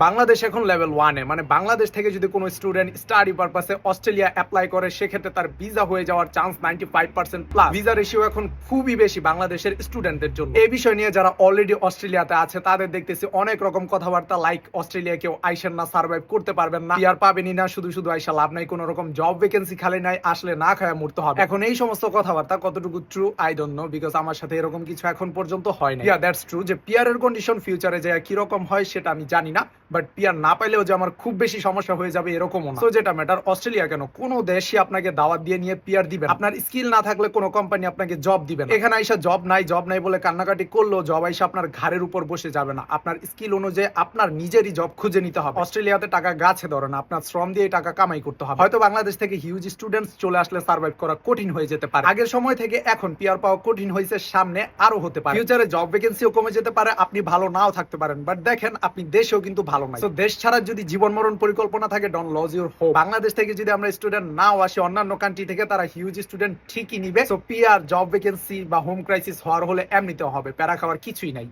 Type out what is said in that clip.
বাংলাদেশ এখন লেভেল 1 এ, মানে বাংলাদেশ থেকে যদি কোনো স্টুডেন্ট স্টাডি পারপাসে অস্ট্রেলিয়া অ্যাপ্লাই করে, সেক্ষেত্রে তার ভিসা হয়ে যাওয়ার চান্স 95% প্লাস। ভিসা রেশিও এখন খুবই বেশি বাংলাদেশের স্টুডেন্টদের জন্য। এই বিষয় নিয়ে যারা অলরেডি অস্ট্রেলিয়াতে আছে তাদের দেখতেছি অনেক রকম কথাবার্তা, লাইক অস্ট্রেলিয়া কেউ আইসেন না, সার্ভাইভ করতে পারবেন না, পিআর পাবেনই না, শুধু শুধু আইসা লাভ নাই, কোনো রকম জব ভ্যাকেন্সি খালি নাই, আসলে না খায়া মরতে হবে। এখন এই সমস্ত কথাবার্তা কতটুকু true I don't know, because আমার সাথে এরকম কিছু এখন পর্যন্ত হয় না। ইয়া দ্যাটস ট্রু যে পিআর এর কন্ডিশন ফিউচারে যে কি রকম হয় সেটা আমি জানি না, বাট পিআর না পাইলেও যে আমার খুব বেশি সমস্যা হয়ে যাবে এরকমও না। তো যেটা ম্যাটার, অস্ট্রেলিয়া কেন, কোনো দেশই আপনাকে দাওয়াত দিয়ে নিয়ে পিআর দিবেন, আপনার স্কিল না থাকলে কোনো কোম্পানি আপনাকে জব দিবে না। এখানে আইসা জব নাই বলে কান্নাকাটি করলেও জব আইসা আপনার ঘাড়ের উপর বসে যাবে না। আপনার স্কিল অনুযায়ী আপনার নিজেরই জব খুঁজে নিতে হবে। অস্ট্রেলিয়াতে টাকা গাছে ধরে না, আপনার শ্রম দিয়ে টাকা কামাই করতে হবে। হয়তো বাংলাদেশ থেকে হিউজ স্টুডেন্টস চলে আসলে সার্ভাইভ করা কঠিন হয়ে যেতে পারে। আগের সময় থেকে এখন পিআর পাওয়া কঠিন হয়েছে, সামনে আরো হতে পারে। ফিউচারে জব ভ্যাকেন্সিও কমে যেতে পারে, আপনি ভালো নাও থাকতে পারেন, বাট দেখেন আপনি দেশেও কিন্তু ভালো নাই। দেশ ছাড়া যদি জীবন মরণ পরিকল্পনা থাকে, don't lose your hope. Bangladesh থেকে যদি আমরা স্টুডেন্ট নাও আসি, অন্যান্য কান্ট্রি থেকে তারা হিউজ স্টুডেন্ট ঠিকই নিবে। সো পিআর, জব ভ্যাকেন্সি বা হোম ক্রাইসিস হওয়ার হলে এমনিতেও হবে, প্যারা খাওয়ার কিছুই নাই।